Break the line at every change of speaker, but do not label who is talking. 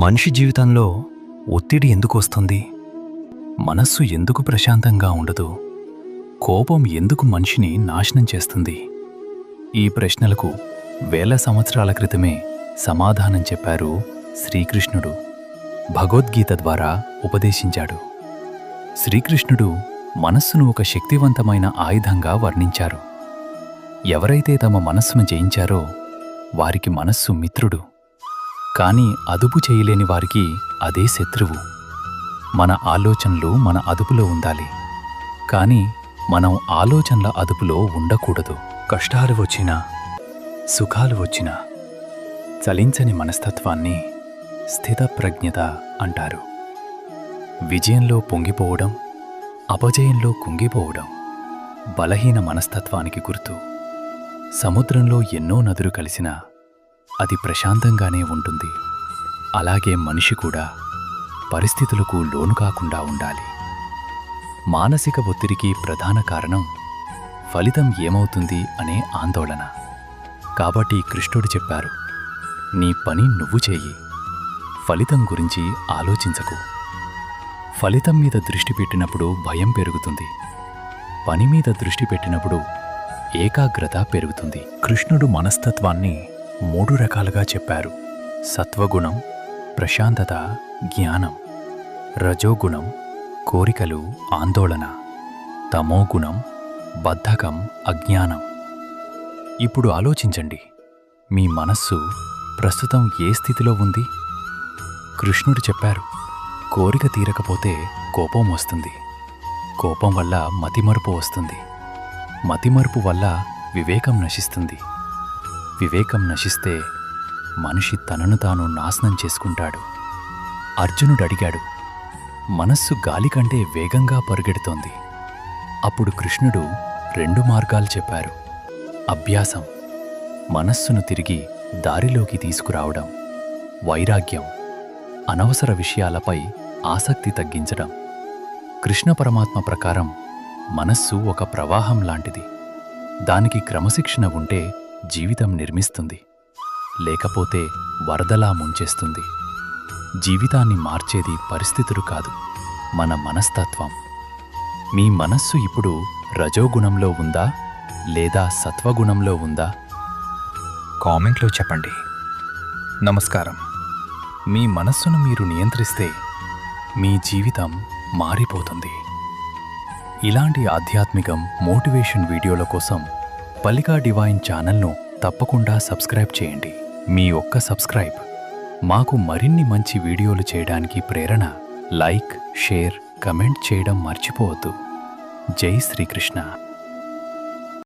మనిషి జీవితంలో ఒత్తిడి ఎందుకు వస్తుంది? మనస్సు ఎందుకు ప్రశాంతంగా ఉండదు? కోపం ఎందుకు మనిషిని నాశనం చేస్తుంది? ఈ ప్రశ్నలకు వేల సంవత్సరాల క్రితమే సమాధానం చెప్పారు శ్రీకృష్ణుడు. భగవద్గీత ద్వారా ఉపదేశించాడు. శ్రీకృష్ణుడు మనస్సును ఒక శక్తివంతమైన ఆయుధంగా వర్ణించారు. ఎవరైతే తమ మనస్సును జయించారో వారికి మనస్సు మిత్రుడు, కానీ అదుపు చేయలేని వారికి అదే శత్రువు. మన ఆలోచనలు మన అదుపులో ఉండాలి, కానీ మనం ఆలోచనల అదుపులో ఉండకూడదు. కష్టాలు వచ్చినా సుఖాలు వచ్చినా చలించని మనస్తత్వాన్ని స్థితప్రజ్ఞత అంటారు. విజయంలో పొంగిపోవడం, అపజయంలో కుంగిపోవడం బలహీన మనస్తత్వానికి గుర్తు. సముద్రంలో ఎన్నో నదులు కలిసినా అది ప్రశాంతంగానే ఉంటుంది. అలాగే మనిషి కూడా పరిస్థితులకు లోను కాకుండా ఉండాలి. మానసిక ఒత్తిడికి ప్రధాన కారణం ఫలితం ఏమవుతుంది అనే ఆందోళన. కాబట్టి కృష్ణుడు చెప్పారు, నీ పని నువ్వు చేయి, ఫలితం గురించి ఆలోచించకు. ఫలితం మీద దృష్టి పెట్టినప్పుడు భయం పెరుగుతుంది, పని మీద దృష్టి పెట్టినప్పుడు ఏకాగ్రత పెరుగుతుంది. కృష్ణుడు మనస్తత్వాన్ని 3 రకాలుగా చెప్పారు: సత్వగుణం, ప్రశాంతత, జ్ఞానం; రజోగుణం, కోరికలు, ఆందోళన; తమోగుణం, బద్ధకం, అజ్ఞానం. ఇప్పుడు ఆలోచించండి, మీ మనస్సు ప్రస్తుతం ఏ స్థితిలో ఉంది? కృష్ణుడు చెప్పారు, కోరిక తీరకపోతే కోపం వస్తుంది, కోపం వల్ల మతిమరుపు వస్తుంది, మతిమరుపు వల్ల వివేకం నశిస్తుంది, వివేకం నశిస్తే మనిషి తనను తాను నాశనం చేసుకుంటాడు. అర్జునుడు అడిగాడు, మనస్సు గాలి కంటే వేగంగా పరుగెడుతోంది. అప్పుడు కృష్ణుడు 2 మార్గాలు చెప్పారు: అభ్యాసం, మనస్సును తిరిగి దారిలోకి తీసుకురావడం; వైరాగ్యం, అనవసర విషయాలపై ఆసక్తి తగ్గించడం. కృష్ణ పరమాత్మ ప్రకారం మనస్సు ఒక ప్రవాహం లాంటిది. దానికి క్రమశిక్షణ ఉంటే జీవితం నిర్మిస్తుంది, లేకపోతే వరదలా ముంచేస్తుంది. జీవితాన్ని మార్చేది పరిస్థితులు కాదు, మన మనస్తత్వం. మీ మనస్సు ఇప్పుడు రజోగుణంలో ఉందా లేదా సత్వగుణంలో ఉందా?
కామెంట్లో చెప్పండి. నమస్కారం.
మీ మనస్సును మీరు నియంత్రిస్తే మీ జీవితం మారిపోతుంది. ఇలాంటి ఆధ్యాత్మికం, మోటివేషన్ వీడియోల కోసం పలికా డివైన్ ఛానల్ను తప్పకుండా సబ్స్క్రైబ్ చేయండి. మీ ఒక్క సబ్స్క్రైబ్ మాకు మరిన్ని మంచి వీడియోలు చేయడానికి ప్రేరణ. లైక్, షేర్, కమెంట్ చేయడం మర్చిపోవద్దు. జై శ్రీకృష్ణ.